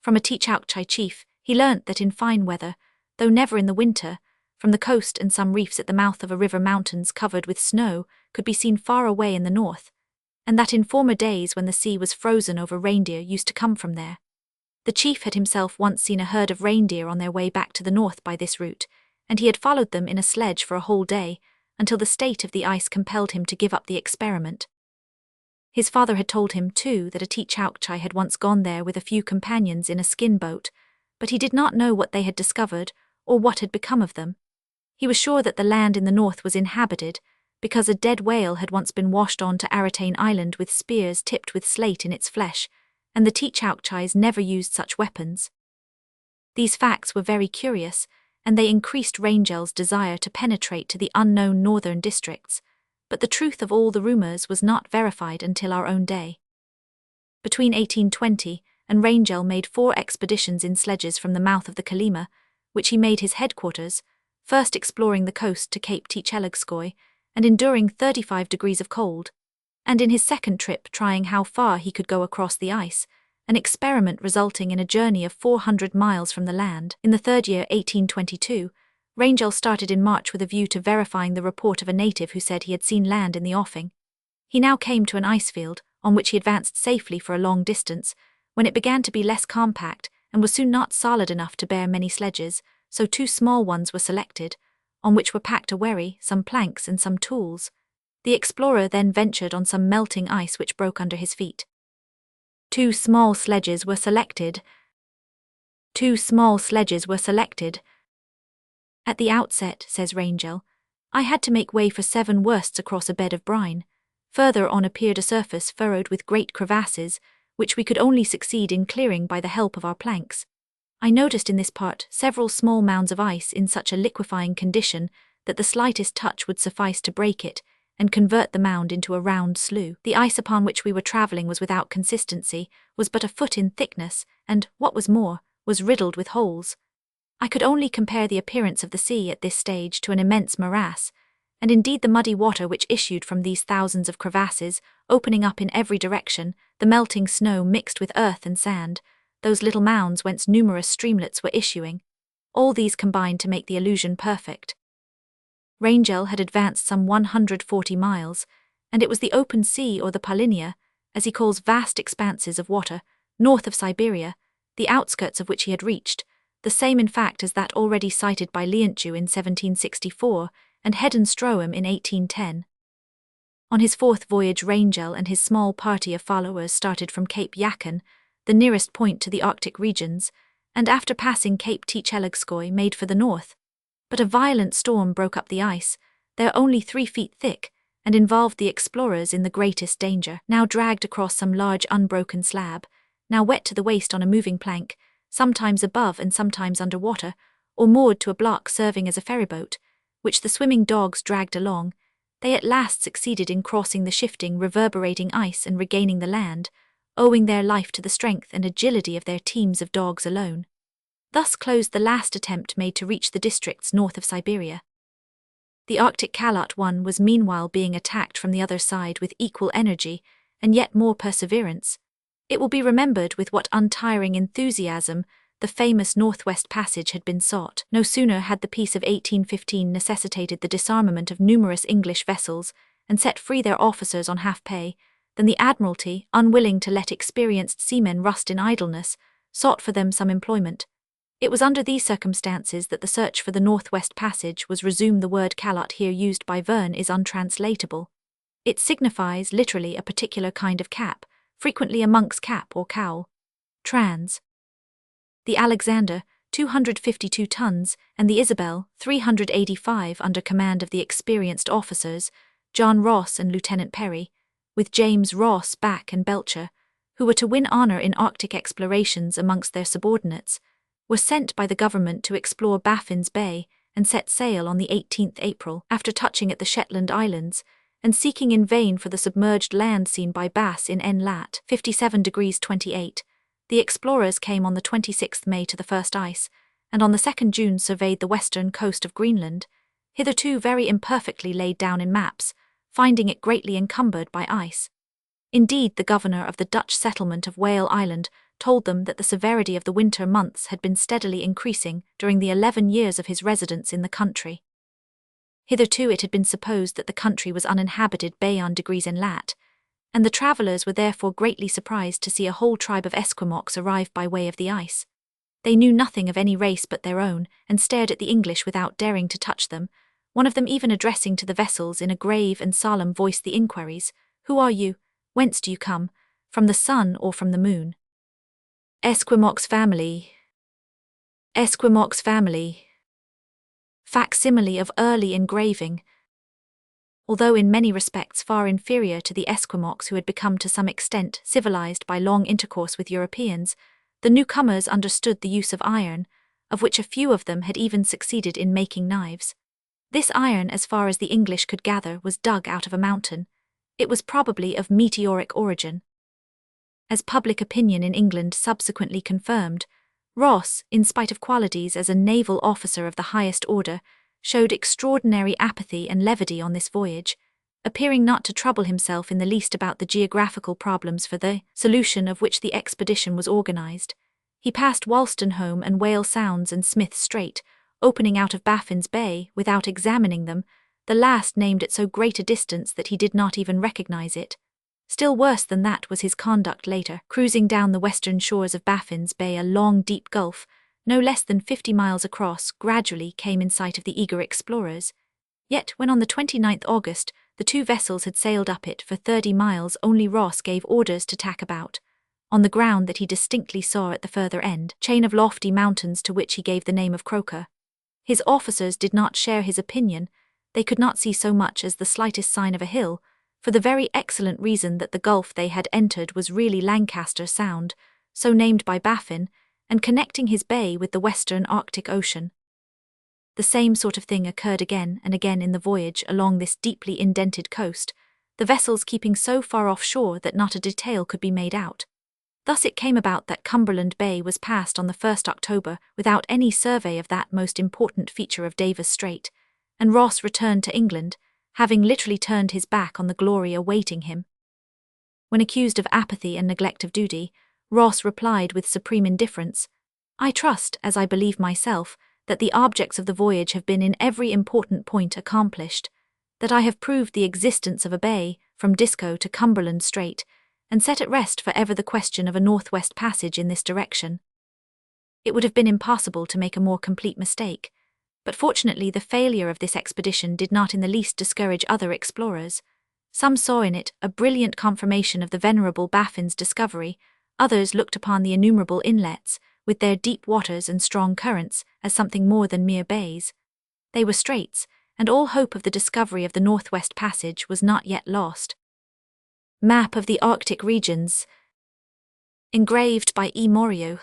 From a Teach-out-Chai chief, he learnt that in fine weather, though never in the winter, from the coast and some reefs at the mouth of a river mountains covered with snow could be seen far away in the north, and that in former days when the sea was frozen over reindeer used to come from there. The chief had himself once seen a herd of reindeer on their way back to the north by this route, and he had followed them in a sledge for a whole day, until the state of the ice compelled him to give up the experiment. His father had told him, too, that a Teach-out-Chai had once gone there with a few companions in a skin boat, but he did not know what they had discovered or what had become of them. He was sure that the land in the north was inhabited, because a dead whale had once been washed on to Arctic Island with spears tipped with slate in its flesh, and the Teach-out-Chais never used such weapons. These facts were very curious, and they increased Rangel's desire to penetrate to the unknown northern districts, but the truth of all the rumours was not verified until our own day. Between 1820 and Rangel made 4 expeditions in sledges from the mouth of the Kolyma, which he made his headquarters, first exploring the coast to Cape Teach-Elagskoy, and enduring 35 degrees of cold, and in his second trip trying how far he could go across the ice, an experiment resulting in a journey of 400 miles from the land. In the third year, 1822, Rangel started in March with a view to verifying the report of a native who said he had seen land in the offing. He now came to an ice field, on which he advanced safely for a long distance, when it began to be less compact and was soon not solid enough to bear many sledges, so 2 small ones were selected, on which were packed a wherry, some planks and some tools. The explorer then ventured on some melting ice which broke under his feet. 2 small sledges were selected. At the outset, says Rangel, I had to make way for 7 worsts across a bed of brine. Further on appeared a surface furrowed with great crevasses, which we could only succeed in clearing by the help of our planks. I noticed in this part several small mounds of ice in such a liquefying condition that the slightest touch would suffice to break it and convert the mound into a round slough. The ice upon which we were travelling was without consistency, was but a foot in thickness, and, what was more, was riddled with holes. I could only compare the appearance of the sea at this stage to an immense morass, and indeed the muddy water which issued from these thousands of crevasses, opening up in every direction, the melting snow mixed with earth and sand, those little mounds whence numerous streamlets were issuing, all these combined to make the illusion perfect. Rangel had advanced some 140 miles, and it was the open sea or the Palynia, as he calls vast expanses of water, north of Siberia, the outskirts of which he had reached, the same in fact as that already cited by Leontjew in 1764 and Hedenstroem in 1810. On his 4th voyage Rangel and his small party of followers started from Cape Yakan, the nearest point to the Arctic regions, and after passing Cape Teach-Elagskoy made for the north. But a violent storm broke up the ice, there only 3 feet thick, and involved the explorers in the greatest danger, now dragged across some large unbroken slab, now wet to the waist on a moving plank, sometimes above and sometimes under water, or moored to a block serving as a ferryboat, which the swimming dogs dragged along. They at last succeeded in crossing the shifting, reverberating ice and regaining the land, owing their life to the strength and agility of their teams of dogs alone. Thus closed the last attempt made to reach the districts north of Siberia. The Arctic Kalot one was meanwhile being attacked from the other side with equal energy and yet more perseverance. It will be remembered with what untiring enthusiasm the famous Northwest Passage had been sought. No sooner had the peace of 1815 necessitated the disarmament of numerous English vessels and set free their officers on half pay, than the Admiralty, unwilling to let experienced seamen rust in idleness, sought for them some employment. It was under these circumstances that the search for the Northwest Passage was resumed. The word Kalot here used by Verne is untranslatable. It signifies literally a particular kind of cap, frequently a monk's cap or cowl. Trans. The Alexander, 252 tons, and the Isabel, 385 under command of the experienced officers, John Ross and Lieutenant Perry, with James Ross, Back and Belcher, who were to win honour in Arctic explorations amongst their subordinates, were sent by the government to explore Baffin's Bay and set sail on the 18th April, after touching at the Shetland Islands, and seeking in vain for the submerged land seen by Bass in N lat. 57 degrees 28. The explorers came on the 26th May to the first ice, and on the 2nd June surveyed the western coast of Greenland, hitherto very imperfectly laid down in maps, finding it greatly encumbered by ice. Indeed, the governor of the Dutch settlement of Whale Island told them that the severity of the winter months had been steadily increasing during the 11 years of his residence in the country. Hitherto it had been supposed that the country was uninhabited beyond degrees in lat, and the travellers were therefore greatly surprised to see a whole tribe of Esquimaux arrive by way of the ice. They knew nothing of any race but their own, and stared at the English without daring to touch them, one of them even addressing to the vessels in a grave and solemn voice the inquiries, "Who are you? Whence do you come? From the sun or from the moon?" Esquimaux family. Esquimaux family. Facsimile of early engraving. Although in many respects far inferior to the Esquimaux who had become to some extent civilized by long intercourse with Europeans, the newcomers understood the use of iron, of which a few of them had even succeeded in making knives. This iron, as far as the English could gather, was dug out of a mountain. It was probably of meteoric origin. As public opinion in England subsequently confirmed, Ross, in spite of qualities as a naval officer of the highest order, showed extraordinary apathy and levity on this voyage, appearing not to trouble himself in the least about the geographical problems for the solution of which the expedition was organized. He passed Wolstenholme and Whale Sounds and Smith Strait, opening out of Baffin's Bay, without examining them, the last named at so great a distance that he did not even recognize it. Still worse than that was his conduct later, cruising down the western shores of Baffin's Bay, a long, deep gulf, no less than 50 miles across, gradually came in sight of the eager explorers. Yet when on the 29th August the two vessels had sailed up it for 30 miles, only Ross gave orders to tack about, on the ground that he distinctly saw at the further end, chain of lofty mountains to which he gave the name of Croker. His officers did not share his opinion. They could not see so much as the slightest sign of a hill, for the very excellent reason that the gulf they had entered was really Lancaster Sound, so named by Baffin, and connecting his bay with the western Arctic Ocean. The same sort of thing occurred again and again in the voyage along this deeply indented coast, the vessels keeping so far offshore that not a detail could be made out. Thus it came about that Cumberland Bay was passed on the 1st October without any survey of that most important feature of Davis Strait, and Ross returned to England, having literally turned his back on the glory awaiting him. When accused of apathy and neglect of duty, Ross replied with supreme indifference, "I trust, as I believe myself, that the objects of the voyage have been in every important point accomplished, that I have proved the existence of a bay, from Disco to Cumberland Strait, and set at rest for ever the question of a northwest passage in this direction." It would have been impossible to make a more complete mistake, but fortunately the failure of this expedition did not in the least discourage other explorers. Some saw in it a brilliant confirmation of the venerable Baffin's discovery, others looked upon the innumerable inlets, with their deep waters and strong currents, as something more than mere bays. They were straits, and all hope of the discovery of the Northwest Passage was not yet lost. Map of the Arctic Regions, engraved by E. Morio.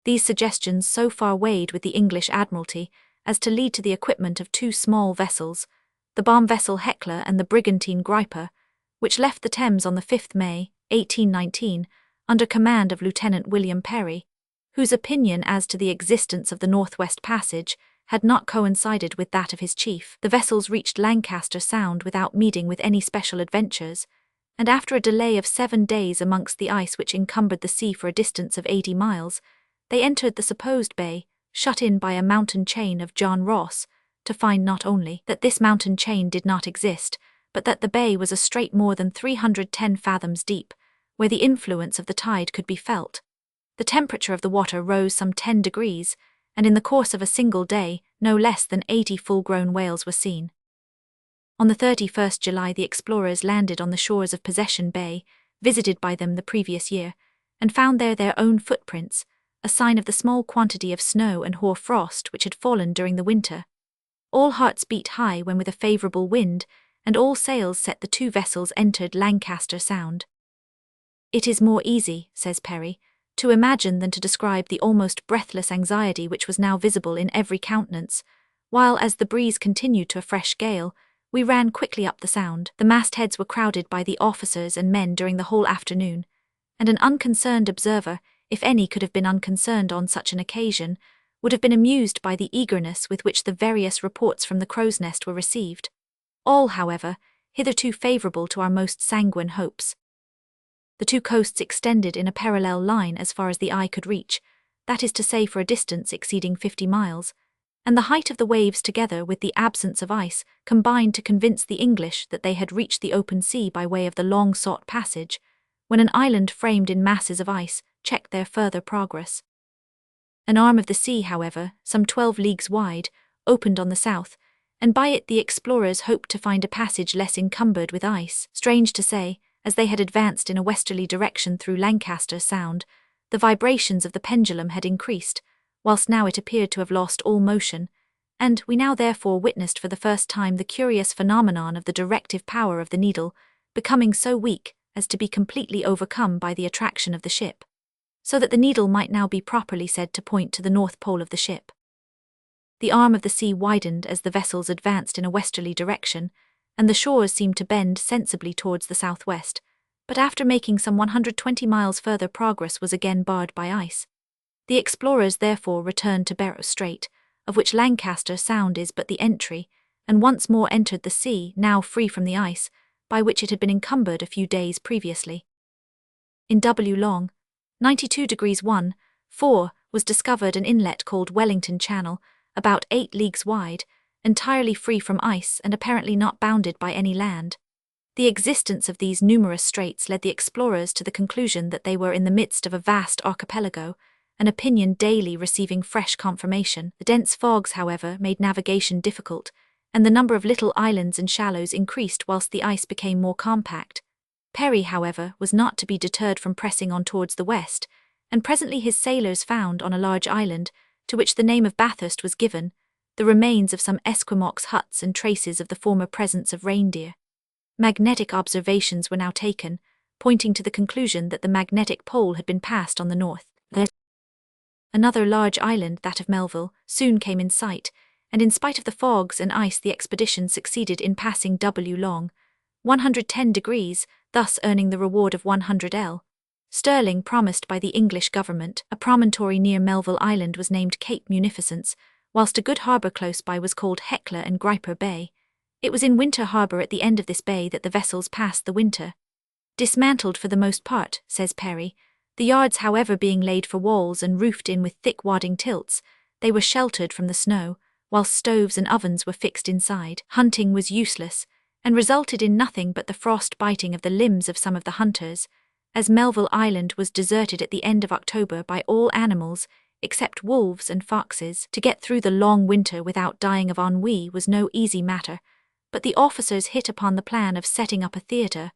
These suggestions so far weighed with the English Admiralty as to lead to the equipment of two small vessels, the bomb vessel Hecla and the brigantine Griper, which left the Thames on the 5th May, 1819, under command of Lieutenant William Perry, whose opinion as to the existence of the Northwest Passage had not coincided with that of his chief. The vessels reached Lancaster Sound without meeting with any special adventures, and after a delay of 7 days amongst the ice which encumbered the sea for a distance of 80 miles, they entered the supposed bay, shut in by a mountain chain of John Ross, to find not only that this mountain chain did not exist, but that the bay was a strait more than 310 fathoms deep, where the influence of the tide could be felt. The temperature of the water rose some 10 degrees, and in the course of a single day, no less than 80 full-grown whales were seen. On the 31st July the explorers landed on the shores of Possession Bay, visited by them the previous year, and found there their own footprints, a sign of the small quantity of snow and hoar frost which had fallen during the winter. All hearts beat high when with a favourable wind, and all sails set, the two vessels entered Lancaster Sound. "It is more easy," says Perry, "to imagine than to describe the almost breathless anxiety which was now visible in every countenance, while as the breeze continued to a fresh gale, we ran quickly up the Sound. The mastheads were crowded by the officers and men during the whole afternoon, and an unconcerned observer, if any could have been unconcerned on such an occasion, would have been amused by the eagerness with which the various reports from the Crow's Nest were received, all, however, hitherto favourable to our most sanguine hopes. The two coasts extended in a parallel line as far as the eye could reach, that is to say for a distance exceeding 50 miles, and the height of the waves together with the absence of ice combined to convince the English that they had reached the open sea by way of the long-sought passage, when an island framed in masses of ice checked their further progress. An arm of the sea, however, some 12 leagues wide, opened on the south, and by it the explorers hoped to find a passage less encumbered with ice. Strange to say, as they had advanced in a westerly direction through Lancaster Sound, the vibrations of the pendulum had increased, whilst now it appeared to have lost all motion, and we now therefore witnessed for the first time the curious phenomenon of the directive power of the needle becoming so weak as to be completely overcome by the attraction of the ship, so that the needle might now be properly said to point to the north pole of the ship. The arm of the sea widened as the vessels advanced in a westerly direction, and the shores seemed to bend sensibly towards the southwest, but after making some 120 miles further progress was again barred by ice. The explorers therefore returned to Barrow Strait, of which Lancaster Sound is but the entry, and once more entered the sea, now free from the ice, by which it had been encumbered a few days previously. In W. Long, 92° 1', was discovered an inlet called Wellington Channel, about 8 leagues wide, entirely free from ice and apparently not bounded by any land. The existence of these numerous straits led the explorers to the conclusion that they were in the midst of a vast archipelago, an opinion daily receiving fresh confirmation. The dense fogs, however, made navigation difficult, and the number of little islands and shallows increased whilst the ice became more compact. Perry, however, was not to be deterred from pressing on towards the west, and presently his sailors found on a large island, to which the name of Bathurst was given, the remains of some Esquimaux huts and traces of the former presence of reindeer. Magnetic observations were now taken, pointing to the conclusion that the magnetic pole had been passed on the north. Another large island, that of Melville, soon came in sight, and in spite of the fogs and ice the expedition succeeded in passing W. Long, 110 degrees, thus earning the reward of 100 L. Sterling promised by the English government. A promontory near Melville Island was named Cape Munificence, whilst a good harbour close by was called Hecla and Griper Bay. It was in Winter Harbour at the end of this bay that the vessels passed the winter. Dismantled for the most part, says Perry, the yards however being laid for walls and roofed in with thick wadding tilts, they were sheltered from the snow, whilst stoves and ovens were fixed inside. Hunting was useless, and resulted in nothing but the frost biting of the limbs of some of the hunters, as Melville Island was deserted at the end of October by all animals, except wolves and foxes. To get through the long winter without dying of ennui was no easy matter, but the officers hit upon the plan of setting up a theatre,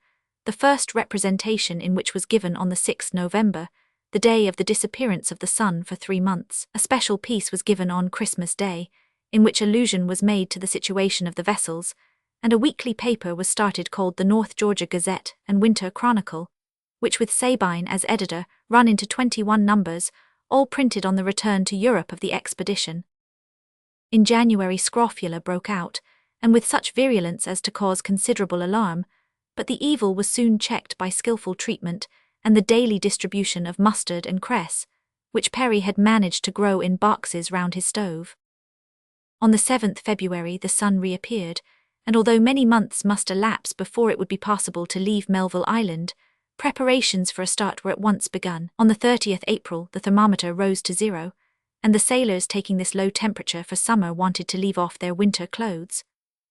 the first representation in which was given on the 6th November, the day of the disappearance of the sun for 3 months. A special piece was given on Christmas Day, in which allusion was made to the situation of the vessels, and a weekly paper was started called the North Georgia Gazette and Winter Chronicle, which with Sabine as editor run into 21 numbers, all printed on the return to Europe of the expedition. In January scrofula broke out, and with such virulence as to cause considerable alarm, but the evil was soon checked by skilful treatment and the daily distribution of mustard and cress, which Perry had managed to grow in boxes round his stove. On the 7th February the sun reappeared, and although many months must elapse before it would be possible to leave Melville Island, preparations for a start were at once begun. On the 30th April the thermometer rose to 0, and the sailors taking this low temperature for summer wanted to leave off their winter clothes.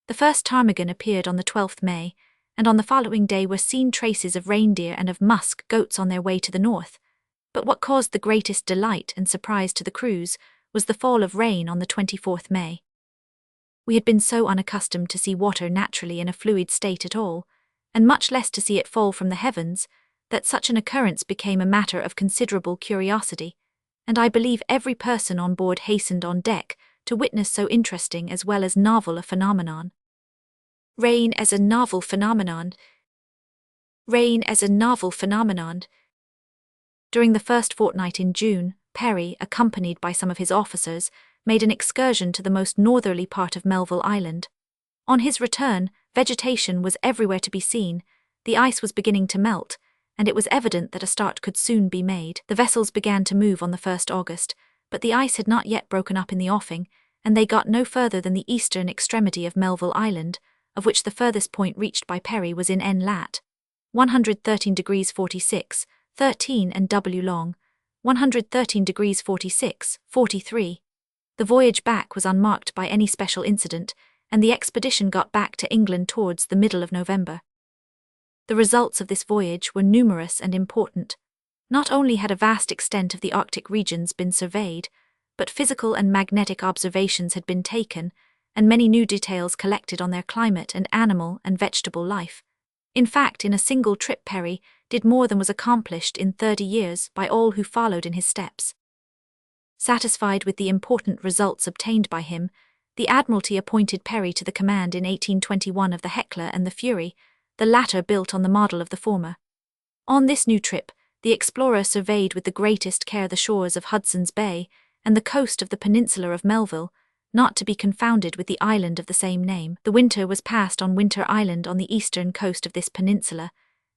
The first ptarmigan appeared on the 12th May, and on the following day were seen traces of reindeer and of musk goats on their way to the north. But what caused the greatest delight and surprise to the crews was the fall of rain on the 24th May. We had been so unaccustomed to see water naturally in a fluid state at all, and much less to see it fall from the heavens, that such an occurrence became a matter of considerable curiosity, and I believe every person on board hastened on deck to witness so interesting as well as novel a phenomenon. Rain as a novel phenomenon. Rain as a novel phenomenon. During the first fortnight in June, Perry, accompanied by some of his officers, made an excursion to the most northerly part of Melville Island. On his return, vegetation was everywhere to be seen, the ice was beginning to melt, and it was evident that a start could soon be made. The vessels began to move on the 1st August, but the ice had not yet broken up in the offing, and they got no further than the eastern extremity of Melville Island, of which the furthest point reached by Perry was in N. Lat. 113 degrees 46, 13 and W long, 113 degrees 46, 43. The voyage back was unmarked by any special incident, and the expedition got back to England towards the middle of November. The results of this voyage were numerous and important. Not only had a vast extent of the Arctic regions been surveyed, but physical and magnetic observations had been taken, and many new details collected on their climate and animal and vegetable life. In fact, in a single trip Perry did more than was accomplished in 30 years by all who followed in his steps. Satisfied with the important results obtained by him, the Admiralty appointed Perry to the command in 1821 of the Hecla and the Fury, the latter built on the model of the former. On this new trip, the explorer surveyed with the greatest care the shores of Hudson's Bay and the coast of the peninsula of Melville, not to be confounded with the island of the same name. The winter was passed on Winter Island on the eastern coast of this peninsula,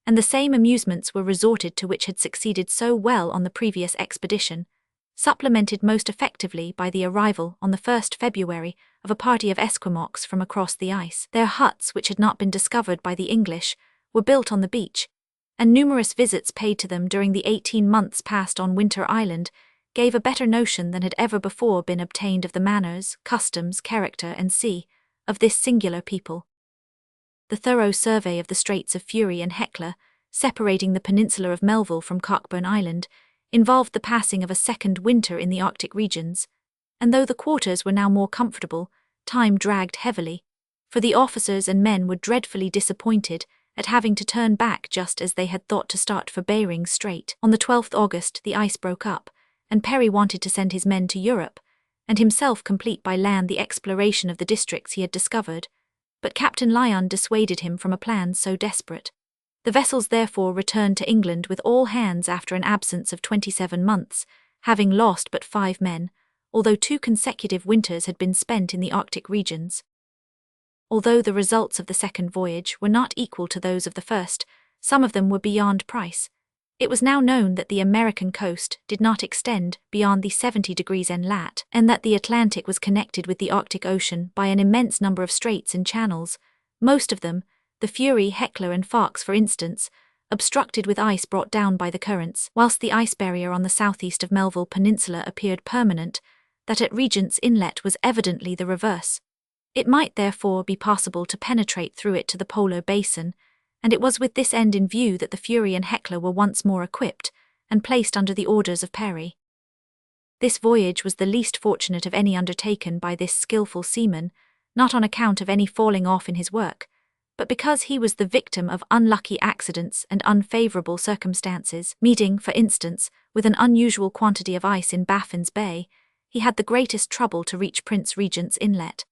and the same amusements were resorted to which had succeeded so well on the previous expedition, supplemented most effectively by the arrival on the 1st February of a party of Esquimaux from across the ice. Their huts, which had not been discovered by the English, were built on the beach, and numerous visits paid to them during the 18 months passed on Winter Island gave a better notion than had ever before been obtained of the manners, customs, character, and sea of this singular people. The thorough survey of the Straits of Fury and Hecla, separating the peninsula of Melville from Cockburn Island, involved the passing of a second winter in the Arctic regions, and though the quarters were now more comfortable, time dragged heavily, for the officers and men were dreadfully disappointed at having to turn back just as they had thought to start for Bering Strait. On the 12th August the ice broke up, and Perry wanted to send his men to Europe, and himself complete by land the exploration of the districts he had discovered, but Captain Lyon dissuaded him from a plan so desperate. The vessels therefore returned to England with all hands after an absence of 27 months, having lost but 5 men, although 2 consecutive winters had been spent in the Arctic regions. Although the results of the second voyage were not equal to those of the first, some of them were beyond price. It was now known that the American coast did not extend beyond the 70 degrees N lat, and that the Atlantic was connected with the Arctic Ocean by an immense number of straits and channels, most of them, the Fury, Hecla and Fox for instance, obstructed with ice brought down by the currents, whilst the ice barrier on the southeast of Melville Peninsula appeared permanent, that at Regent's Inlet was evidently the reverse. It might therefore be possible to penetrate through it to the polar basin, and it was with this end in view that the Fury and Hecla were once more equipped and placed under the orders of Perry. This voyage was the least fortunate of any undertaken by this skilful seaman, not on account of any falling off in his work, but because he was the victim of unlucky accidents and unfavourable circumstances. Meeting, for instance, with an unusual quantity of ice in Baffin's Bay, he had the greatest trouble to reach Prince Regent's Inlet.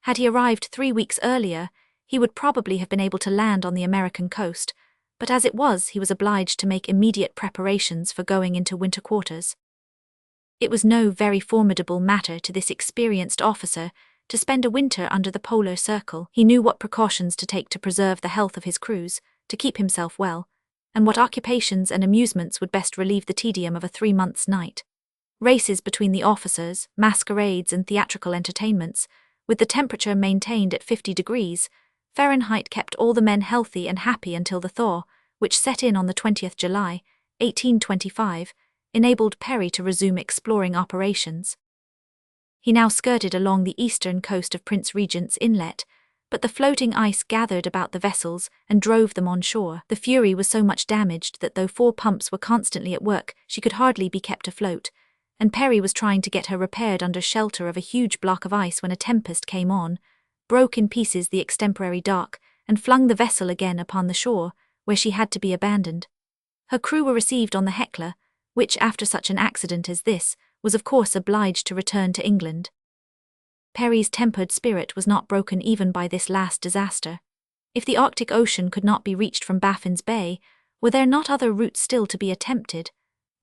Had he arrived 3 weeks earlier, he would probably have been able to land on the American coast, but as it was, he was obliged to make immediate preparations for going into winter quarters. It was no very formidable matter to this experienced officer to spend a winter under the polar circle. He knew what precautions to take to preserve the health of his crews, to keep himself well, and what occupations and amusements would best relieve the tedium of a 3 months' night. Races between the officers, masquerades and theatrical entertainments, with the temperature maintained at 50 degrees Fahrenheit, kept all the men healthy and happy until the thaw, which set in on the 20th July, 1825, enabled Perry to resume exploring operations. He now skirted along the eastern coast of Prince Regent's Inlet, but the floating ice gathered about the vessels and drove them on shore. The Fury was so much damaged that though 4 pumps were constantly at work, she could hardly be kept afloat, and Perry was trying to get her repaired under shelter of a huge block of ice when a tempest came on, broke in pieces the extemporary dock, and flung the vessel again upon the shore, where she had to be abandoned. Her crew were received on the Hecla, which, after such an accident as this, was of course obliged to return to England. Perry's tempered spirit was not broken even by this last disaster. If the Arctic Ocean could not be reached from Baffin's Bay, were there not other routes still to be attempted?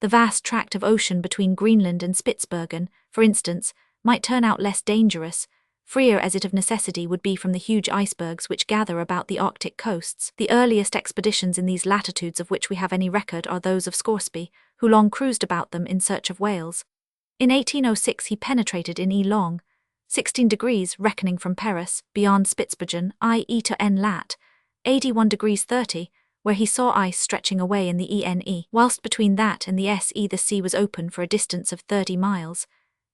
The vast tract of ocean between Greenland and Spitzbergen, for instance, might turn out less dangerous, freer as it of necessity would be from the huge icebergs which gather about the Arctic coasts. The earliest expeditions in these latitudes of which we have any record are those of Scoresby, who long cruised about them in search of whales. In 1806 he penetrated in E long, 16 degrees reckoning from Paris, beyond Spitzbergen, i.e. to N lat, 81 degrees 30, where he saw ice stretching away in the ENE, whilst between that and the SE the sea was open for a distance of 30 miles.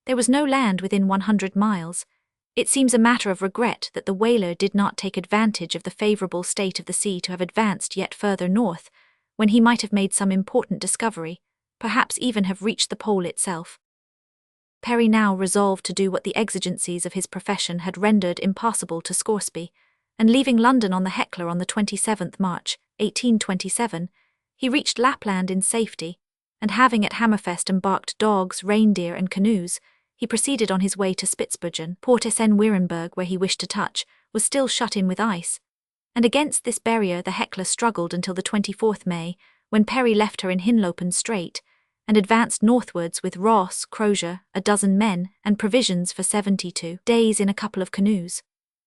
There was no land within 100 miles. It seems a matter of regret that the whaler did not take advantage of the favourable state of the sea to have advanced yet further north, when he might have made some important discovery, perhaps even have reached the pole itself. Perry now resolved to do what the exigencies of his profession had rendered impossible to Scoresby, and leaving London on the Hecla on the 27th March, 1827, he reached Lapland in safety, and having at Hammerfest embarked dogs, reindeer and canoes, he proceeded on his way to Spitzbergen. Port Essen-Werenberg, where he wished to touch, was still shut in with ice, and against this barrier the Hecla struggled until the 24th May, when Perry left her in Hinlopen Strait, and advanced northwards with Ross, Crozier, a dozen men, and provisions for 72 days in a couple of canoes.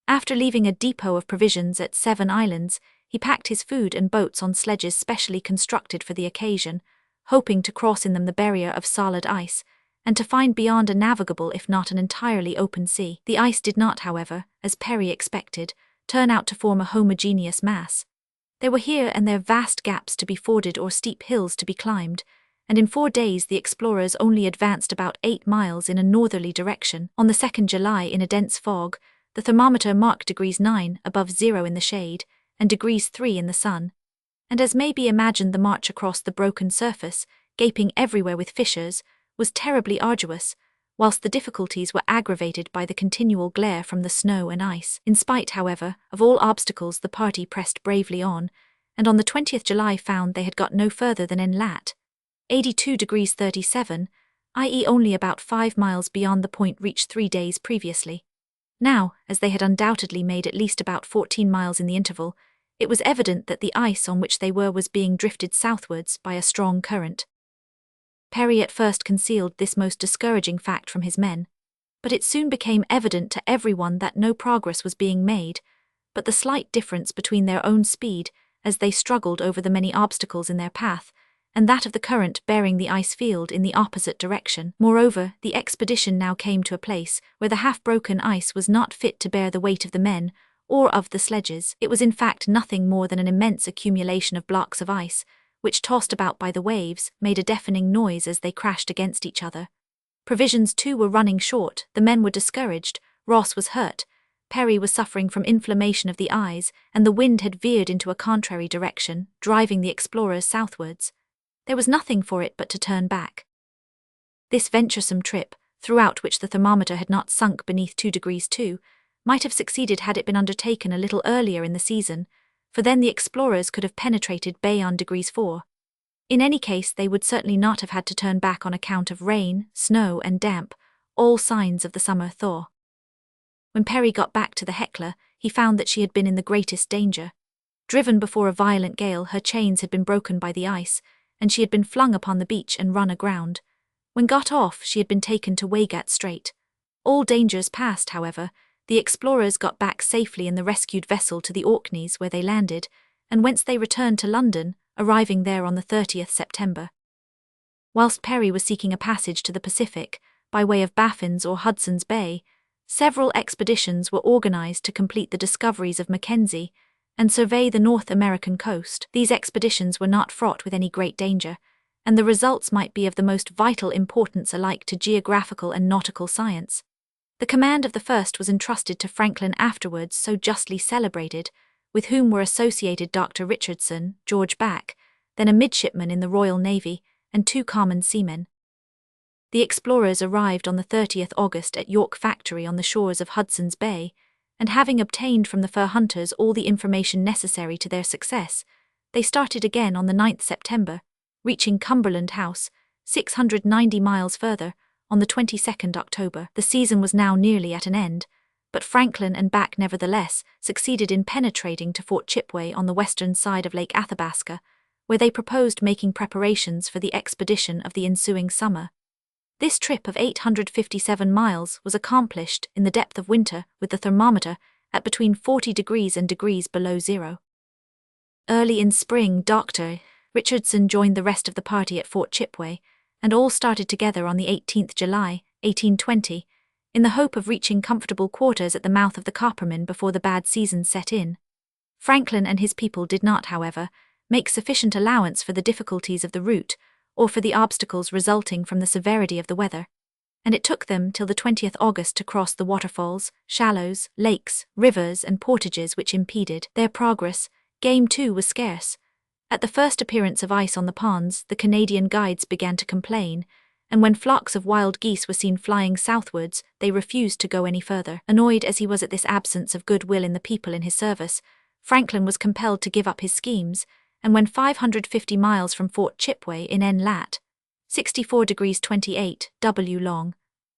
After leaving a depot of provisions at 7 Islands, he packed his food and boats on sledges specially constructed for the occasion, hoping to cross in them the barrier of solid ice, and to find beyond a navigable if not an entirely open sea. The ice did not, however, as Perry expected, turn out to form a homogeneous mass. There were here and there vast gaps to be forded or steep hills to be climbed, and in 4 days the explorers only advanced about 8 miles in a northerly direction. On the 2nd July, in a dense fog, the thermometer marked -9 above zero in the shade, and -3 in the sun, and as may be imagined the march across the broken surface, gaping everywhere with fissures, was terribly arduous, whilst the difficulties were aggravated by the continual glare from the snow and ice. In spite, however, of all obstacles the party pressed bravely on, and on the 20th July found they had got no further than in lat. 82°37, i.e. only about 5 miles beyond the point reached 3 days previously. Now, as they had undoubtedly made at least about 14 miles in the interval, it was evident that the ice on which they were was being drifted southwards by a strong current. Perry at first concealed this most discouraging fact from his men, but it soon became evident to everyone that no progress was being made, but the slight difference between their own speed, as they struggled over the many obstacles in their path, and that of the current bearing the ice field in the opposite direction. Moreover, the expedition now came to a place where the half-broken ice was not fit to bear the weight of the men, or of the sledges. It was in fact nothing more than an immense accumulation of blocks of ice, which, tossed about by the waves, made a deafening noise as they crashed against each other. Provisions too were running short, the men were discouraged, Ross was hurt, Perry was suffering from inflammation of the eyes, and the wind had veered into a contrary direction, driving the explorers southwards. There was nothing for it but to turn back. This venturesome trip, throughout which the thermometer had not sunk beneath 2°2, might have succeeded had it been undertaken a little earlier in the season, for then the explorers could have penetrated Bay on -4. In any case, they would certainly not have had to turn back on account of rain, snow and damp, all signs of the summer thaw. When Perry got back to the Hecla, he found that she had been in the greatest danger. Driven before a violent gale, her chains had been broken by the ice, and she had been flung upon the beach and run aground. When got off, she had been taken to Waigat Strait. All dangers past, however, the explorers got back safely in the rescued vessel to the Orkneys, where they landed, and whence they returned to London, arriving there on the 30th September. Whilst Perry was seeking a passage to the Pacific, by way of Baffin's or Hudson's Bay, several expeditions were organized to complete the discoveries of Mackenzie and survey the North American coast. These expeditions were not fraught with any great danger, and the results might be of the most vital importance alike to geographical and nautical science. The command of the first was entrusted to Franklin, afterwards so justly celebrated, with whom were associated Dr. Richardson, George Back, then a midshipman in the Royal Navy, and 2 common seamen. The explorers arrived on the 30th August at York Factory on the shores of Hudson's Bay, and having obtained from the fur hunters all the information necessary to their success, they started again on the 9th September, reaching Cumberland House, 690 miles further, on the 22nd October. The season was now nearly at an end, but Franklin and Back nevertheless succeeded in penetrating to Fort Chipway on the western side of Lake Athabasca, where they proposed making preparations for the expedition of the ensuing summer. This trip of 857 miles was accomplished in the depth of winter with the thermometer at between 40 degrees and degrees below zero. Early in spring, Dr. Richardson joined the rest of the party at Fort Chipway, and all started together on the 18th July, 1820, in the hope of reaching comfortable quarters at the mouth of the Coppermine before the bad season set in. Franklin and his people did not, however, make sufficient allowance for the difficulties of the route, or for the obstacles resulting from the severity of the weather, and it took them till the 20th August to cross the waterfalls, shallows, lakes, rivers and portages which impeded their progress. Game too was scarce. At the first appearance of ice on the ponds, the Canadian guides began to complain, and when flocks of wild geese were seen flying southwards, they refused to go any further. Annoyed as he was at this absence of goodwill in the people in his service, Franklin was compelled to give up his schemes, and when 550 miles from Fort Chipway in N. lat. 64 degrees 28 W long,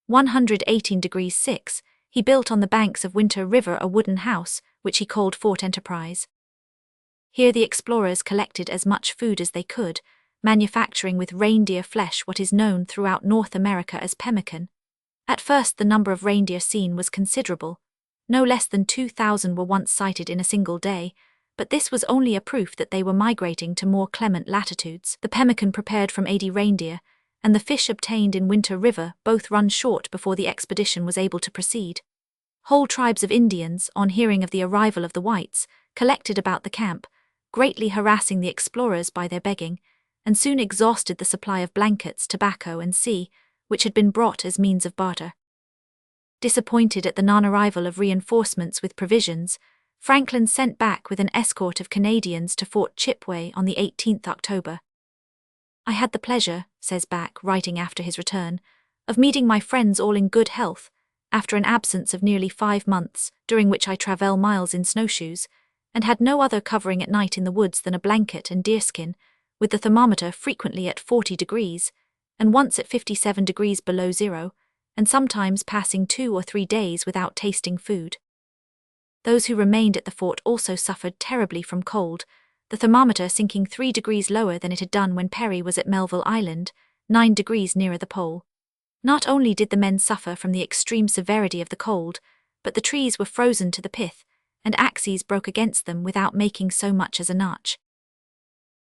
118 degrees 6, he built on the banks of Winter River a wooden house, which he called Fort Enterprise. Here the explorers collected as much food as they could, manufacturing with reindeer flesh what is known throughout North America as pemmican. At first the number of reindeer seen was considerable. No less than 2,000 were once sighted in a single day, but this was only a proof that they were migrating to more clement latitudes. The pemmican prepared from 80 reindeer, and the fish obtained in Winter River both run short before the expedition was able to proceed. Whole tribes of Indians, on hearing of the arrival of the whites, collected about the camp, greatly harassing the explorers by their begging, and soon exhausted the supply of blankets, tobacco, and sea, which had been brought as means of barter. Disappointed at the non-arrival of reinforcements with provisions, Franklin sent back with an escort of Canadians to Fort Chipway on the 18th October. "I had the pleasure," says Back, writing after his return, "of meeting my friends all in good health, after an absence of nearly 5 months, during which I travel miles in snowshoes, and had no other covering at night in the woods than a blanket and deerskin, with the thermometer frequently at 40 degrees, and once at 57 degrees below zero, and sometimes passing 2 or 3 days without tasting food." Those who remained at the fort also suffered terribly from cold, the thermometer sinking 3 degrees lower than it had done when Perry was at Melville Island, 9 degrees nearer the pole. Not only did the men suffer from the extreme severity of the cold, but the trees were frozen to the pith, and axes broke against them without making so much as a notch.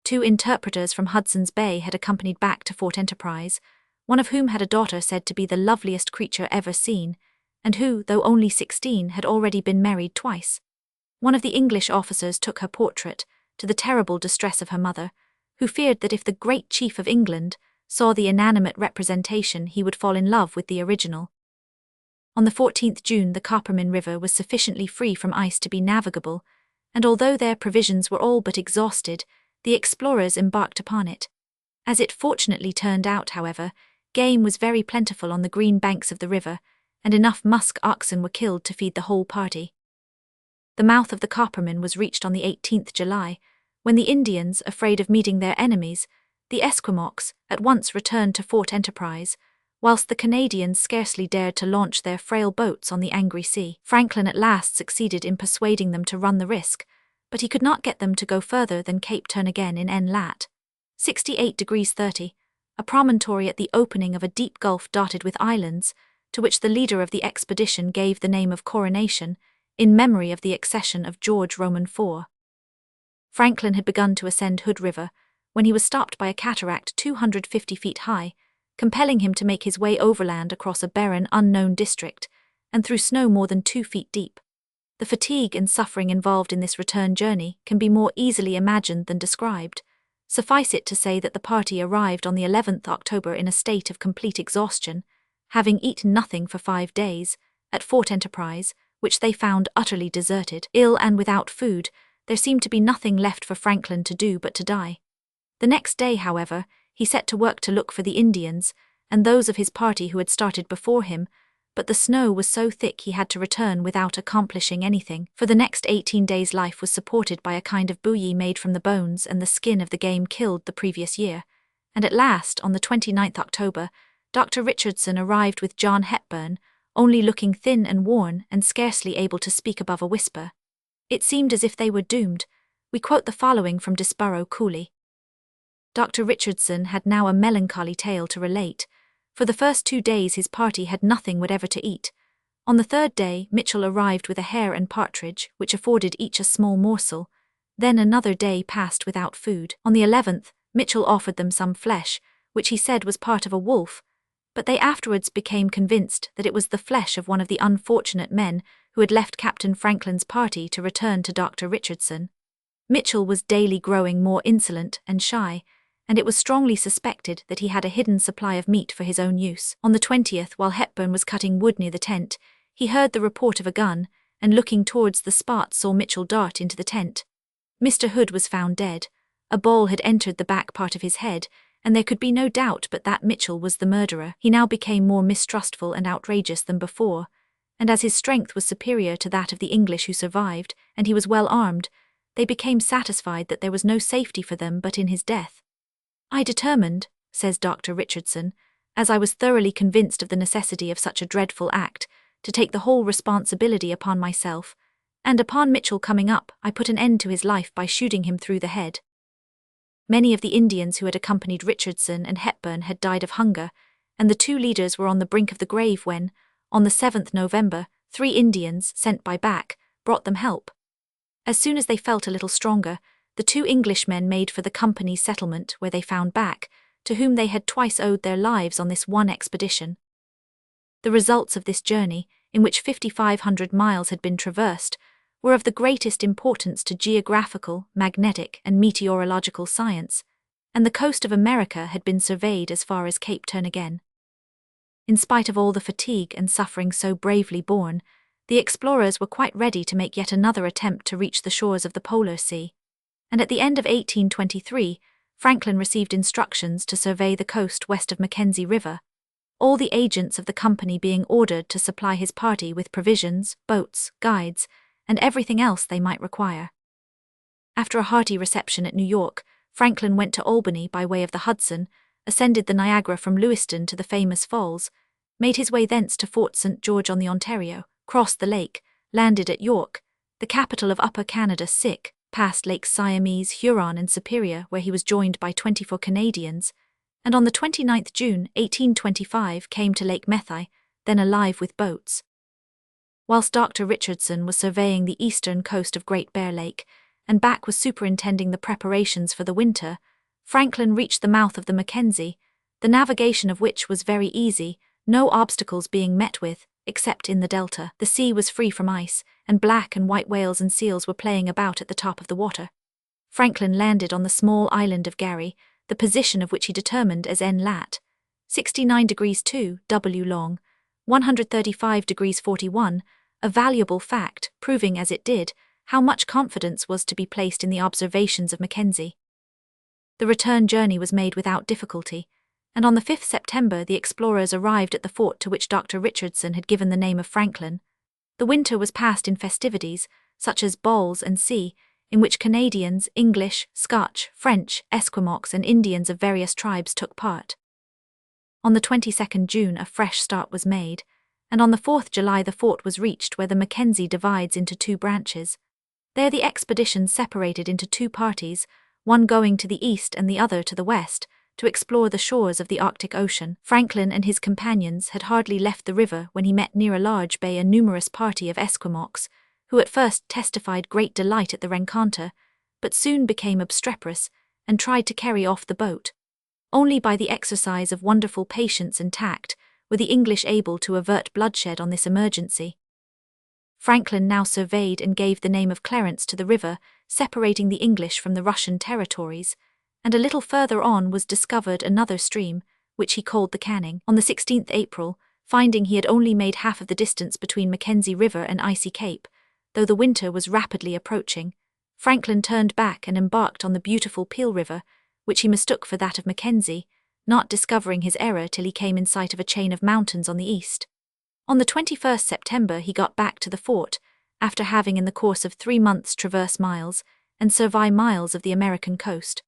2 interpreters from Hudson's Bay had accompanied Back to Fort Enterprise, one of whom had a daughter said to be the loveliest creature ever seen, and who, though only 16, had already been married twice. One of the English officers took her portrait, to the terrible distress of her mother, who feared that if the great chief of England saw the inanimate representation he would fall in love with the original. On the 14th June the Coppermine River was sufficiently free from ice to be navigable, and although their provisions were all but exhausted, the explorers embarked upon it. As it fortunately turned out, however, game was very plentiful on the green banks of the river, and enough musk oxen were killed to feed the whole party. The mouth of the Coppermine was reached on the 18th July, when the Indians, afraid of meeting their enemies, the Esquimaux, at once returned to Fort Enterprise, whilst the Canadians scarcely dared to launch their frail boats on the angry sea. Franklin at last succeeded in persuading them to run the risk, but he could not get them to go further than Cape Turn again in N. lat. 68 degrees 30, a promontory at the opening of a deep gulf dotted with islands, to which the leader of the expedition gave the name of Coronation, in memory of the accession of George Roman IV. Franklin had begun to ascend Hood River, when he was stopped by a cataract 250 feet high, compelling him to make his way overland across a barren, unknown district, and through snow more than 2 feet deep. The fatigue and suffering involved in this return journey can be more easily imagined than described. Suffice it to say that the party arrived on the 11th October in a state of complete exhaustion, having eaten nothing for 5 days, at Fort Enterprise, which they found utterly deserted. Ill and without food, there seemed to be nothing left for Franklin to do but to die. The next day, however, he set to work to look for the Indians, and those of his party who had started before him, but the snow was so thick he had to return without accomplishing anything. For the next 18 days life was supported by a kind of buoy made from the bones and the skin of the game killed the previous year, and at last, on the 29th October, Dr. Richardson arrived with John Hepburn, only looking thin and worn and scarcely able to speak above a whisper. It seemed as if they were doomed. We quote the following from Disborough Cooley. Dr. Richardson had now a melancholy tale to relate. For the first 2 days his party had nothing whatever to eat. On the 3rd day Mitchell arrived with a hare and partridge, which afforded each a small morsel. Then another day passed without food. On the 11th, Mitchell offered them some flesh, which he said was part of a wolf, but they afterwards became convinced that it was the flesh of one of the unfortunate men who had left Captain Franklin's party to return to Dr. Richardson. Mitchell was daily growing more insolent and shy, and it was strongly suspected that he had a hidden supply of meat for his own use. On the 20th, while Hepburn was cutting wood near the tent, he heard the report of a gun, and looking towards the spot saw Mitchell dart into the tent. Mr. Hood was found dead. A ball had entered the back part of his head, and there could be no doubt but that Mitchell was the murderer. He now became more mistrustful and outrageous than before, and as his strength was superior to that of the English who survived, and he was well armed, they became satisfied that there was no safety for them but in his death. "I determined," says Dr. Richardson, "as I was thoroughly convinced of the necessity of such a dreadful act, to take the whole responsibility upon myself, and upon Mitchell coming up, I put an end to his life by shooting him through the head." Many of the Indians who had accompanied Richardson and Hepburn had died of hunger, and the two leaders were on the brink of the grave when, on the 7th November, 3 Indians, sent by Back, brought them help. As soon as they felt a little stronger, the 2 Englishmen made for the company's settlement where they found Back, to whom they had twice owed their lives on this one expedition. The results of this journey, in which 5,500 miles had been traversed, were of the greatest importance to geographical, magnetic, and meteorological science, and the coast of America had been surveyed as far as Cape Turn again. In spite of all the fatigue and suffering so bravely borne, the explorers were quite ready to make yet another attempt to reach the shores of the Polar Sea, and at the end of 1823, Franklin received instructions to survey the coast west of Mackenzie River, all the agents of the company being ordered to supply his party with provisions, boats, guides, and everything else they might require. After a hearty reception at New York, Franklin went to Albany by way of the Hudson, ascended the Niagara from Lewiston to the famous falls, made his way thence to Fort St. George on the Ontario, crossed the lake, landed at York, the capital of Upper Canada, passed Lakes Siamese, Huron, and Superior, where he was joined by 24 Canadians, and on the 29th June 1825 came to Lake Methi, then alive with boats. Whilst Dr. Richardson was surveying the eastern coast of Great Bear Lake, and Back was superintending the preparations for the winter, Franklin reached the mouth of the Mackenzie, the navigation of which was very easy, no obstacles being met with, except in the delta. The sea was free from ice, and black and white whales and seals were playing about at the top of the water. Franklin landed on the small island of Garry, the position of which he determined as N lat, 69 degrees 2 W long, 135 degrees 41, a valuable fact, proving as it did, how much confidence was to be placed in the observations of Mackenzie. The return journey was made without difficulty, and on the 5th September the explorers arrived at the fort to which Dr. Richardson had given the name of Franklin. The winter was passed in festivities, such as balls and sea, in which Canadians, English, Scotch, French, Esquimaux, and Indians of various tribes took part. On the 22nd June a fresh start was made, and on the 4th July the fort was reached where the Mackenzie divides into 2 branches. There the expedition separated into 2 parties, one going to the east and the other to the west, to explore the shores of the Arctic Ocean. Franklin and his companions had hardly left the river when he met near a large bay a numerous party of Esquimaux, who at first testified great delight at the rencontre, but soon became obstreperous and tried to carry off the boat. Only by the exercise of wonderful patience and tact were the English able to avert bloodshed on this emergency. Franklin now surveyed and gave the name of Clarence to the river, separating the English from the Russian territories, and a little further on was discovered another stream, which he called the Canning. On the 16th April, finding he had only made half of the distance between Mackenzie River and Icy Cape, though the winter was rapidly approaching, Franklin turned back and embarked on the beautiful Peel River, which he mistook for that of Mackenzie, not discovering his error till he came in sight of a chain of mountains on the east. On the 21st September he got back to the fort, after having in the course of 3 months traversed miles and survey miles of the American coast.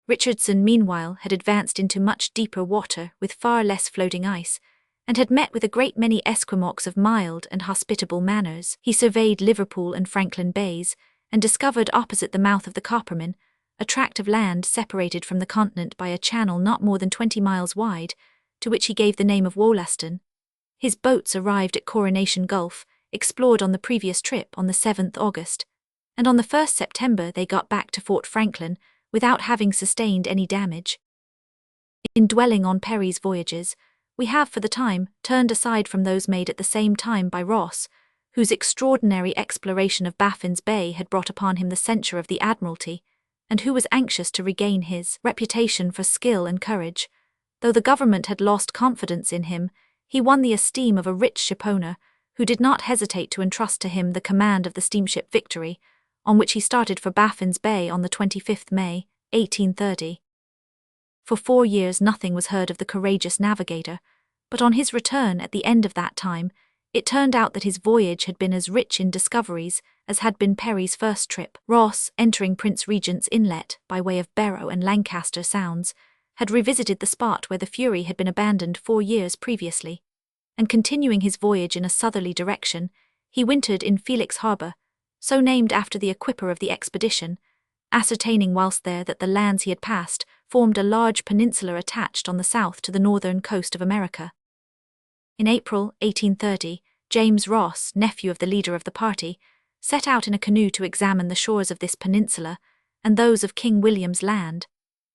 Richardson meanwhile had advanced into much deeper water with far less floating ice, and had met with a great many Esquimaux of mild and hospitable manners. He surveyed Liverpool and Franklin Bays, and discovered opposite the mouth of the Coppermine a tract of land separated from the continent by a channel not more than 20 miles wide, to which he gave the name of Wollaston. His boats arrived at Coronation Gulf, explored on the previous trip on the 7th August, and on the 1st September they got back to Fort Franklin without having sustained any damage. In dwelling on Perry's voyages, we have for the time turned aside from those made at the same time by Ross, whose extraordinary exploration of Baffin's Bay had brought upon him the censure of the Admiralty, and who was anxious to regain his reputation for skill and courage. Though the government had lost confidence in him, he won the esteem of a rich shipowner, who did not hesitate to entrust to him the command of the steamship Victory, on which he started for Baffin's Bay on the 25th May, 1830. For 4 years nothing was heard of the courageous navigator, but on his return at the end of that time, it turned out that his voyage had been as rich in discoveries as had been Perry's first trip. Ross, entering Prince Regent's Inlet by way of Barrow and Lancaster Sounds, had revisited the spot where the Fury had been abandoned 4 years previously, and continuing his voyage in a southerly direction, he wintered in Felix Harbour, so named after the equipper of the expedition, ascertaining whilst there that the lands he had passed formed a large peninsula attached on the south to the northern coast of America. In April 1830, James Ross, nephew of the leader of the party, set out in a canoe to examine the shores of this peninsula and those of King William's Land,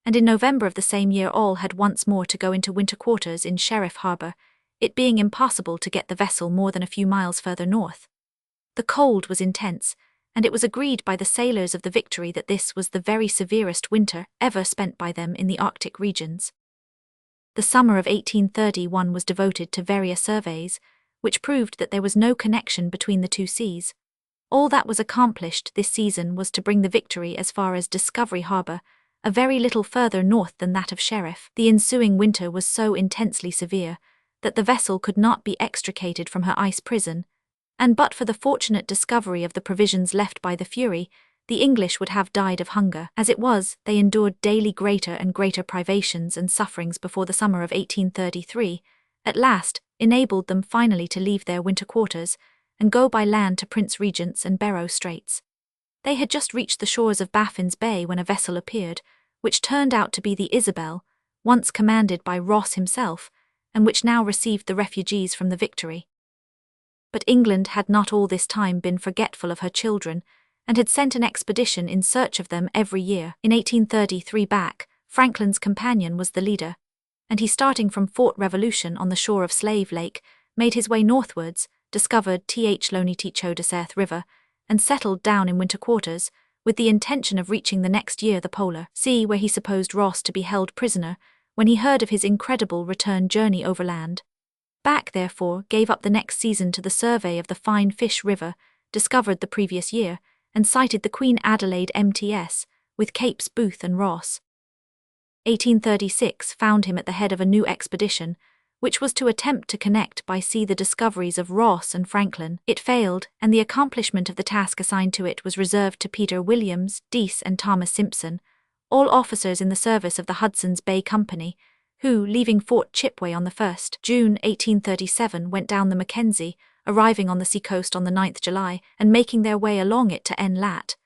and in November of the same year all had once more to go into winter quarters in Sheriff Harbour, it being impossible to get the vessel more than a few miles further north. The cold was intense, and it was agreed by the sailors of the Victory that this was the very severest winter ever spent by them in the Arctic regions. The summer of 1831 was devoted to various surveys, which proved that there was no connection between the two seas. All that was accomplished this season was to bring the Victory as far as Discovery Harbour, a very little further north than that of Sheriff. The ensuing winter was so intensely severe that the vessel could not be extricated from her ice prison, and but for the fortunate discovery of the provisions left by the Fury, the English would have died of hunger. As it was, they endured daily greater and greater privations and sufferings before the summer of 1833, at last, enabled them finally to leave their winter quarters and go by land to Prince Regent's and Barrow Straits. They had just reached the shores of Baffin's Bay when a vessel appeared, which turned out to be the Isabel, once commanded by Ross himself, and which now received the refugees from the Victory. But England had not all this time been forgetful of her children, and had sent an expedition in search of them every year. In 1833 Franklin's companion was the leader, and he, starting from Fort Revolution on the shore of Slave Lake, made his way northwards, discovered Loney Ticho de Seth River, and settled down in winter quarters, with the intention of reaching the next year the Polar Sea, where he supposed Ross to be held prisoner, when he heard of his incredible return journey overland. Back, therefore, gave up the next season to the survey of the Fine Fish River, discovered the previous year, and sighted the Queen Adelaide MTS, with Capes Booth and Ross. 1836 found him at the head of a new expedition, which was to attempt to connect by sea the discoveries of Ross and Franklin. It failed, and the accomplishment of the task assigned to it was reserved to Peter Williams, Dease and Thomas Simpson, all officers in the service of the Hudson's Bay Company, who, leaving Fort Chipway on the 1st June 1837, went down the Mackenzie, arriving on the sea-coast on the 9th July, and making their way along it to N lat.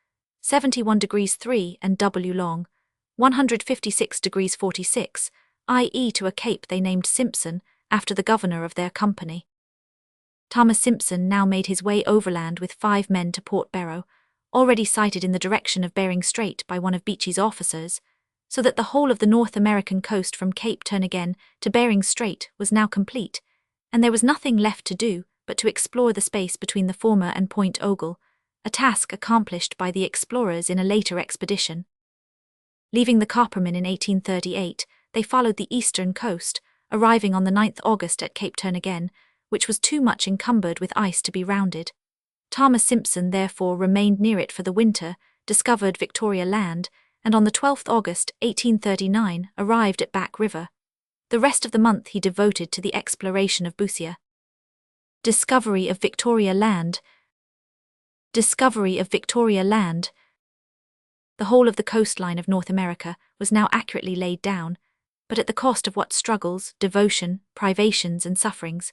71 degrees 3 and W long, 156 degrees 46, i.e. to a cape they named Simpson, after the governor of their company. Thomas Simpson now made his way overland with 5 men to Port Barrow, already sighted in the direction of Bering Strait by one of Beechey's officers, so that the whole of the North American coast from Cape Turn Again to Bering Strait was now complete, and there was nothing left to do but to explore the space between the former and Point Ogle, a task accomplished by the explorers in a later expedition. Leaving the Coppermine in 1838, they followed the eastern coast, arriving on the 9th August at Cape Turn Again, which was too much encumbered with ice to be rounded. Thomas Simpson therefore remained near it for the winter, discovered Victoria Land, and on the 12th August 1839 arrived at Back River. The rest of the month he devoted to the exploration of Boothia. Discovery of Victoria Land. Discovery of Victoria Land. The whole of the coastline of North America was now accurately laid down, but at the cost of what struggles, devotion, privations, and sufferings.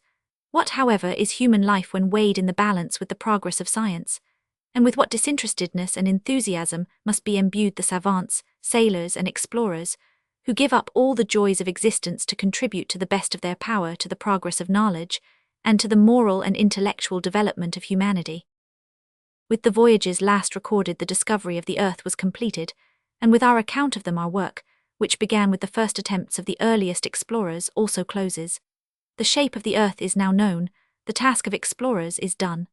What, however, is human life when weighed in the balance with the progress of science? And with what disinterestedness and enthusiasm must be imbued the savants, sailors, and explorers, who give up all the joys of existence to contribute to the best of their power to the progress of knowledge, and to the moral and intellectual development of humanity. With the voyages last recorded, the discovery of the earth was completed, and with our account of them our work, which began with the first attempts of the earliest explorers, also closes. The shape of the earth is now known, the task of explorers is done.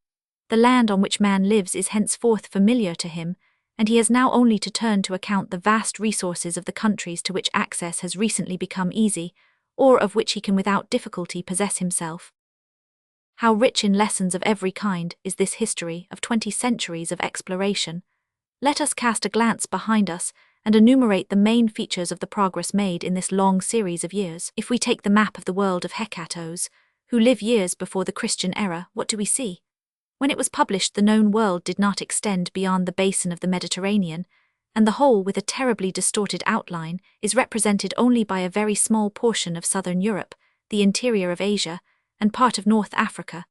The land on which man lives is henceforth familiar to him, and he has now only to turn to account the vast resources of the countries to which access has recently become easy, or of which he can without difficulty possess himself. How rich in lessons of every kind is this history of 20 centuries of exploration! Let us cast a glance behind us and enumerate the main features of the progress made in this long series of years. If we take the map of the world of Hecatos, who live years before the Christian era, what do we see? When it was published, the known world did not extend beyond the basin of the Mediterranean, and the whole, with a terribly distorted outline, is represented only by a very small portion of southern Europe, the interior of Asia, and part of North Africa,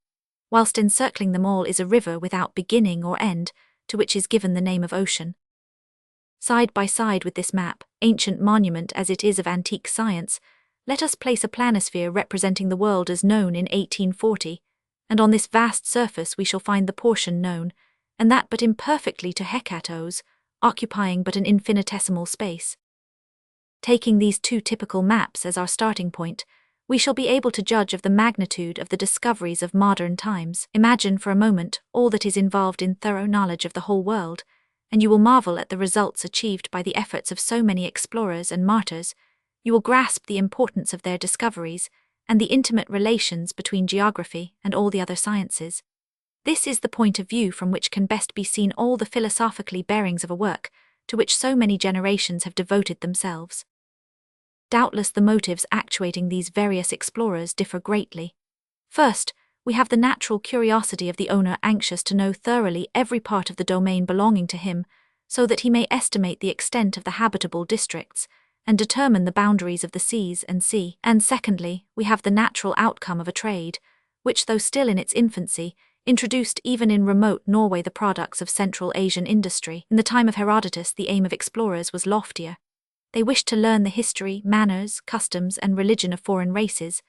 whilst encircling them all is a river without beginning or end, to which is given the name of ocean. Side by side with this map, ancient monument as it is of antique science, let us place a planisphere representing the world as known in 1840, and on this vast surface we shall find the portion known, and that but imperfectly to Hecatos, occupying but an infinitesimal space. Taking these two typical maps as our starting point, we shall be able to judge of the magnitude of the discoveries of modern times. Imagine for a moment all that is involved in thorough knowledge of the whole world, and you will marvel at the results achieved by the efforts of so many explorers and martyrs. You will grasp the importance of their discoveries and the intimate relations between geography and all the other sciences. This is the point of view from which can best be seen all the philosophically bearings of a work to which so many generations have devoted themselves. Doubtless the motives actuating these various explorers differ greatly. First, we have the natural curiosity of the owner anxious to know thoroughly every part of the domain belonging to him, so that he may estimate the extent of the habitable districts, and determine the boundaries of the seas and sea. And secondly, we have the natural outcome of a trade, which though still in its infancy, introduced even in remote Norway the products of Central Asian industry. In the time of Herodotus, the aim of explorers was loftier. They wished to learn the history, manners, customs, and religion of foreign races,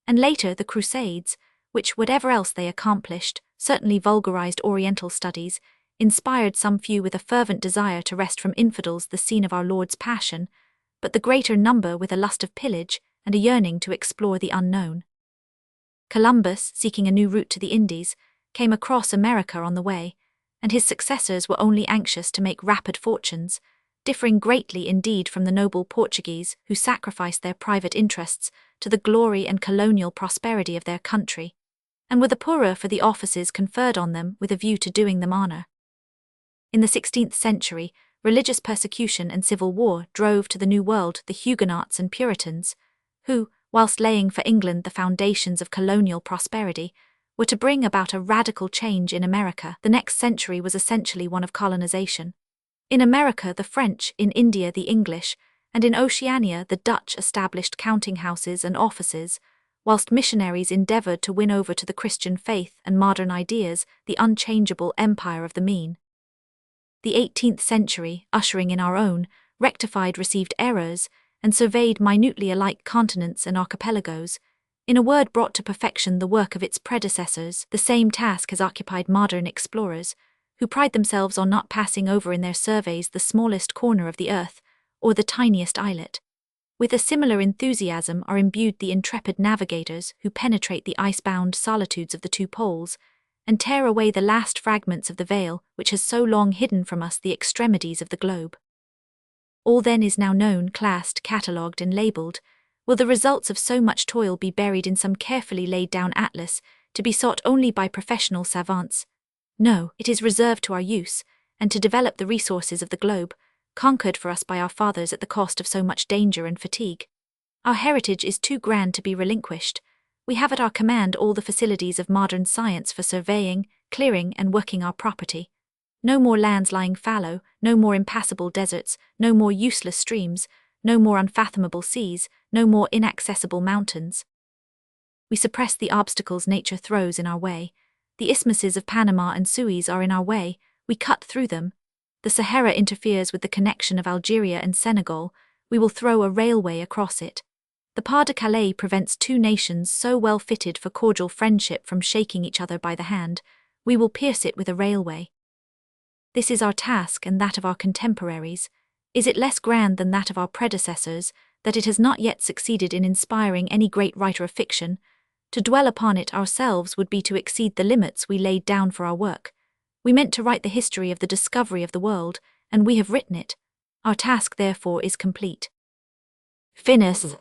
and later the Crusades, which, whatever else they accomplished, certainly vulgarized Oriental studies, inspired some few with a fervent desire to wrest from infidels the scene of our Lord's Passion, but the greater number with a lust of pillage and a yearning to explore the unknown. Columbus, seeking a new route to the Indies, came across America on the way, and his successors were only anxious to make rapid fortunes, differing greatly indeed from the noble Portuguese who sacrificed their private interests to the glory and colonial prosperity of their country, and were the poorer for the offices conferred on them with a view to doing them honor. In the 16th century, religious persecution and civil war drove to the New World the Huguenots and Puritans, who, whilst laying for England the foundations of colonial prosperity, were to bring about a radical change in America. The next century was essentially one of colonization. In America the French, in India the English, and in Oceania the Dutch established counting houses and offices, whilst missionaries endeavoured to win over to the Christian faith and modern ideas the unchangeable empire of the mean. The 18th century, ushering in our own, rectified received errors, and surveyed minutely alike continents and archipelagos, in a word brought to perfection the work of its predecessors. The same task has occupied modern explorers, who pride themselves on not passing over in their surveys the smallest corner of the earth, or the tiniest islet. With a similar enthusiasm are imbued the intrepid navigators who penetrate the ice-bound solitudes of the two poles, and tear away the last fragments of the veil which has so long hidden from us the extremities of the globe. All then is now known, classed, catalogued, and labelled. Will the results of so much toil be buried in some carefully laid-down atlas, to be sought only by professional savants? No, it is reserved to our use, and to develop the resources of the globe, conquered for us by our fathers at the cost of so much danger and fatigue. Our heritage is too grand to be relinquished. We have at our command all the facilities of modern science for surveying, clearing, and working our property. No more lands lying fallow, no more impassable deserts, no more useless streams, no more unfathomable seas, no more inaccessible mountains. We suppress the obstacles nature throws in our way. The isthmuses of Panama and Suez are in our way, we cut through them. The Sahara interferes with the connection of Algeria and Senegal, we will throw a railway across it. The Pas de Calais prevents two nations so well fitted for cordial friendship from shaking each other by the hand, we will pierce it with a railway. This is our task and that of our contemporaries. Is it less grand than that of our predecessors, that it has not yet succeeded in inspiring any great writer of fiction, To dwell upon it ourselves would be to exceed the limits we laid down for our work. We meant to write the history of the discovery of the world, and we have written it. Our task, therefore, is complete. Finis,